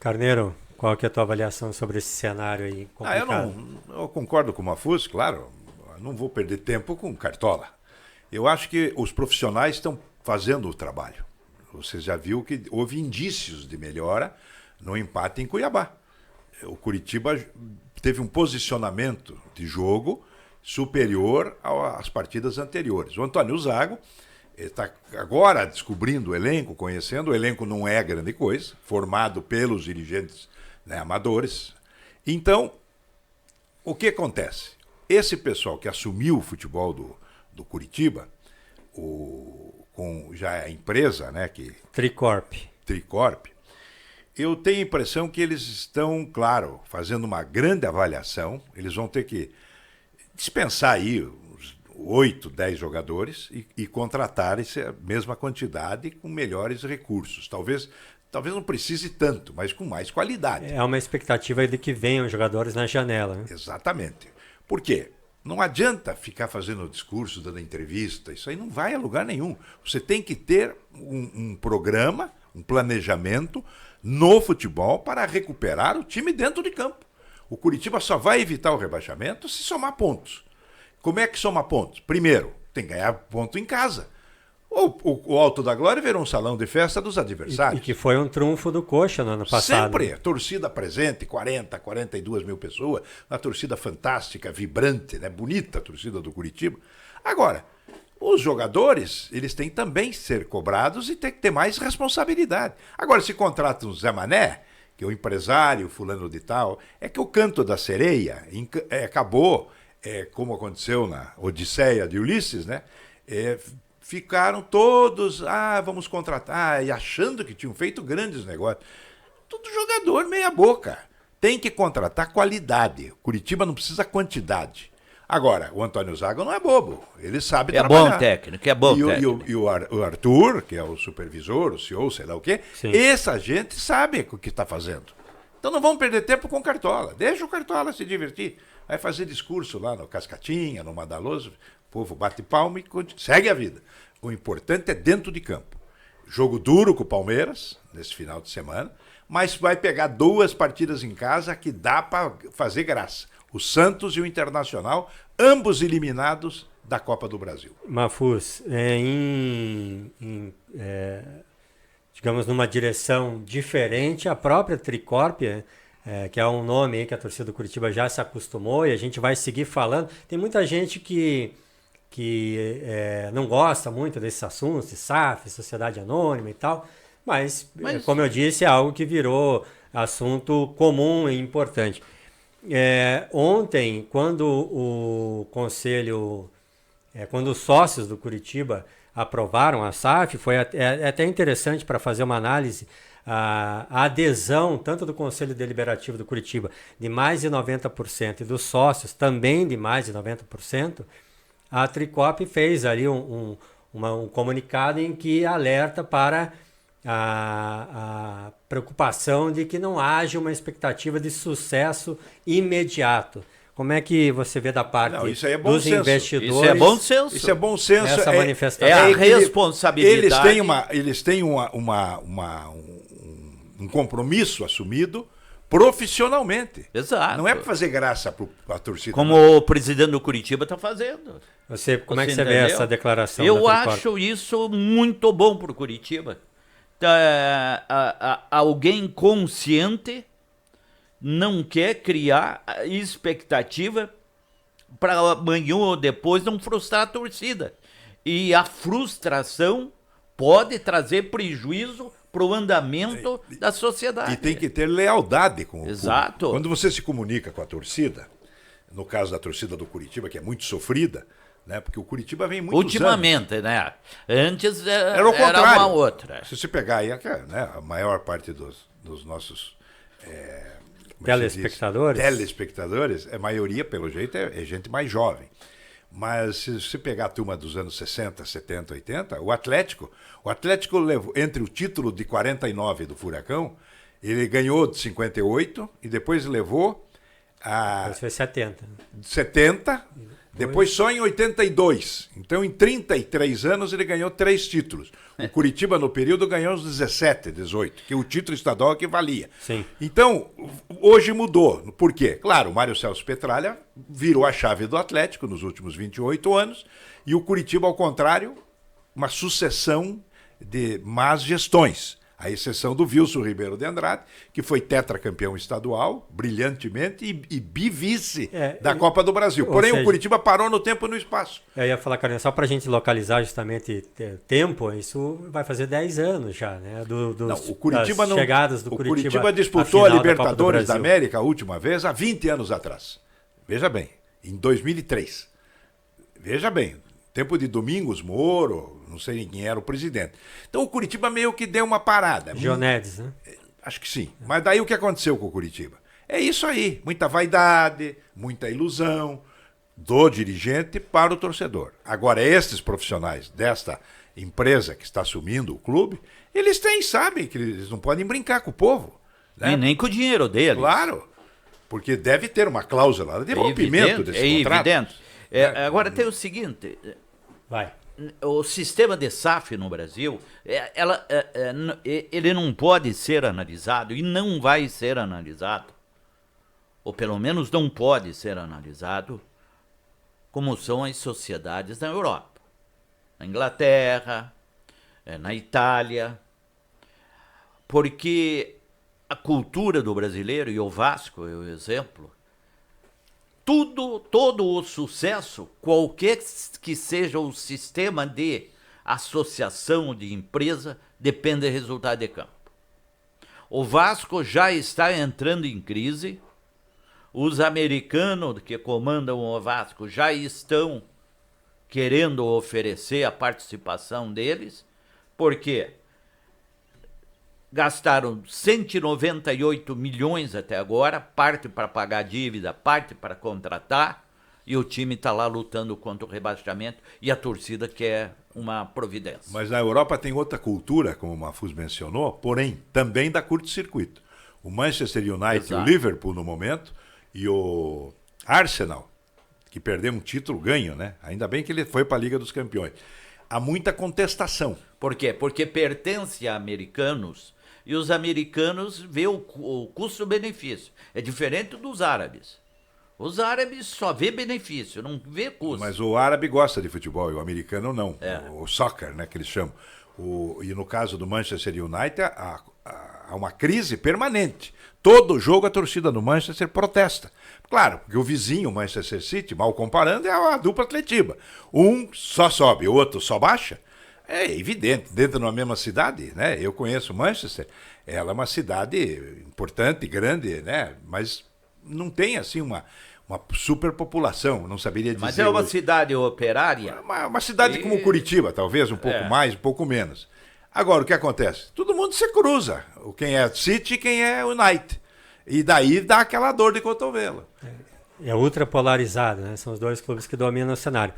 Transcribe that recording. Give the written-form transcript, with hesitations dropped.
Carneiro, qual que é a tua avaliação sobre esse cenário aí complicado? Eu concordo com o Mafuz, claro. Eu não vou perder tempo com Cartola. Eu acho que os profissionais estão fazendo o trabalho. Você já viu que houve indícios de melhora no empate em Cuiabá. O Curitiba teve um posicionamento de jogo superior às partidas anteriores. O Antônio Zago está agora descobrindo o elenco, conhecendo. O elenco não é grande coisa, formado pelos dirigentes, né, amadores. Então, o que acontece? Esse pessoal que assumiu o futebol do Curitiba, com já a empresa, né, Tricorp, eu tenho a impressão que eles estão, claro, fazendo uma grande avaliação. Eles vão ter que dispensar aí uns 8, 10 jogadores e contratar essa mesma quantidade com melhores recursos. Talvez não precise tanto, mas com mais qualidade. é uma expectativa aí de que venham jogadores na janela, né? Exatamente. Por quê? Não adianta ficar fazendo discurso, dando entrevista, isso aí não vai a lugar nenhum. Você tem que ter um programa, um planejamento no futebol para recuperar o time dentro de campo. O Curitiba só vai evitar o rebaixamento se somar pontos. Como é que soma pontos? Primeiro, tem que ganhar ponto em casa. O Alto da Glória virou um salão de festa dos adversários. E que foi um trunfo do Coxa no ano passado. Sempre. Torcida presente, 40, 42 mil pessoas. Uma torcida fantástica, vibrante, né? Bonita a torcida do Curitiba. Agora, os jogadores, eles têm também que ser cobrados e tem que ter mais responsabilidade. Agora, se contrata um Zé Mané, que é o empresário fulano de tal, é que o canto da sereia acabou, como aconteceu na Odisseia de Ulisses, né? Ficaram todos, vamos contratar, e achando que tinham feito grandes negócios. Tudo jogador meia boca. Tem que contratar qualidade. Curitiba não precisa quantidade. Agora, o Antônio Zago não é bobo. Ele sabe trabalhar. Bom técnico, é bom técnico. E o Arthur, que é o supervisor, o CEO, sei lá o quê, Sim. Essa gente sabe o que está fazendo. Então não vamos perder tempo com o Cartola. Deixa o Cartola se divertir. Vai fazer discurso lá no Cascatinha, no Madaloso, o povo bate palma e segue a vida. O importante é dentro de campo. Jogo duro com o Palmeiras, nesse final de semana, mas vai pegar 2 partidas em casa que dá para fazer graça. O Santos e o Internacional, ambos eliminados da Copa do Brasil. Mafuz, digamos, numa direção diferente, a própria Tricorp, que é um nome aí que a torcida do Curitiba já se acostumou e a gente vai seguir falando. Tem muita gente que não gosta muito desses assuntos, de SAF, Sociedade Anônima e tal, mas como eu disse, é algo que virou assunto comum e importante. Ontem, quando o Conselho, quando os sócios do Curitiba aprovaram a SAF, foi até interessante para fazer uma análise, a adesão tanto do Conselho Deliberativo do Curitiba de mais de 90% e dos sócios também de mais de 90%, a Tricorp fez ali um comunicado em que alerta para a preocupação de que não haja uma expectativa de sucesso imediato. Como é que você vê da parte isso aí é bom dos senso. investidores? Isso é bom senso. Isso é bom senso. Essa manifestação. É a responsabilidade. Eles têm um compromisso assumido profissionalmente. Exato. Não é para fazer graça para a torcida. Como o presidente do Curitiba está fazendo. Como é que você vê essa declaração? Eu acho isso muito bom para o Curitiba. Alguém consciente não quer criar expectativa para amanhã ou depois não frustrar a torcida. E a frustração pode trazer prejuízo para o andamento da sociedade. E tem que ter lealdade com o Exato. público. Quando você se comunica com a torcida, no caso da torcida do Curitiba, que é muito sofrida, né? Porque o Curitiba vem muito ultimamente, né? Antes era o contrário. Era uma outra. Se você pegar aí, né, a maior parte dos nossos telespectadores, a maioria, pelo jeito, é gente mais jovem. Mas se você pegar a turma dos anos 60, 70, 80, o Atlético levou, entre o título de 49 do Furacão, ele ganhou de 58 e depois levou Depois foi 70. 70, depois só em 82. Então, em 33 anos, ele ganhou 3 títulos. O Curitiba, no período, ganhou uns 17, 18, que o título estadual que valia. Sim. Então, hoje mudou. Por quê? Claro, o Mário Celso Petralha virou a chave do Atlético nos últimos 28 anos, e o Curitiba, ao contrário, uma sucessão de más gestões. A exceção do Wilson Ribeiro de Andrade, que foi tetracampeão estadual, brilhantemente, e bivice da Copa do Brasil. Porém, o Curitiba parou no tempo e no espaço. Eu ia falar, Carlinhos, só para a gente localizar justamente tempo, isso vai fazer 10 anos já, né? O Curitiba das chegadas do Curitiba. O Curitiba disputou a Libertadores da América a última vez há 20 anos atrás. Veja bem, em 2003. Veja bem, tempo de Domingos Moro, não sei quem era o presidente. Então o Curitiba meio que deu uma parada. Jonedes, né? Acho que sim. Mas daí o que aconteceu com o Curitiba? É isso aí, muita vaidade, muita ilusão do dirigente para o torcedor. Agora, esses profissionais desta empresa que está assumindo o clube, eles sabem que eles não podem brincar com o povo. Né? E nem com o dinheiro deles. Claro, porque deve ter uma cláusula de rompimento desse contrato. É evidente. Agora tem o seguinte... Vai. O sistema de SAF no Brasil, ele não pode ser analisado e não vai ser analisado, ou pelo menos não pode ser analisado, como são as sociedades na Europa, na Inglaterra, na Itália, porque a cultura do brasileiro, e o Vasco é o exemplo, todo o sucesso, qualquer que seja o sistema de associação de empresa, depende do resultado de campo. O Vasco já está entrando em crise, os americanos que comandam o Vasco já estão querendo oferecer a participação deles, porque gastaram 198 milhões até agora, parte para pagar dívida, parte para contratar, e o time está lá lutando contra o rebaixamento e a torcida quer uma providência. Mas na Europa tem outra cultura, como o Mafuz mencionou, porém também da curto-circuito. O Manchester United, Exato. O Liverpool no momento, e o Arsenal, que perdeu um título ganho, né? Ainda bem que ele foi para a Liga dos Campeões. Há muita contestação. Por quê? Porque pertence a americanos, e os americanos vê o custo-benefício. É diferente dos árabes. Os árabes só vê benefício, não vê custo. Mas o árabe gosta de futebol e o americano não. É. O soccer, né, que eles chamam. E no caso do Manchester United, há uma crise permanente. Todo jogo a torcida do Manchester protesta. Claro, porque o vizinho, o Manchester City, mal comparando, é a dupla Atletiba. Um só sobe, o outro só baixa. É evidente, dentro de uma mesma cidade, né? Eu conheço Manchester, ela é uma cidade importante, grande, né? Mas não tem assim uma superpopulação, não saberia dizer. Mas é uma hoje. cidade operária. Uma cidade como Curitiba, talvez, um pouco mais, um pouco menos. Agora, o que acontece? Todo mundo se cruza, quem é City e quem é United. E daí dá aquela dor de cotovelo. É ultra polarizado, né? São os dois clubes que dominam o cenário.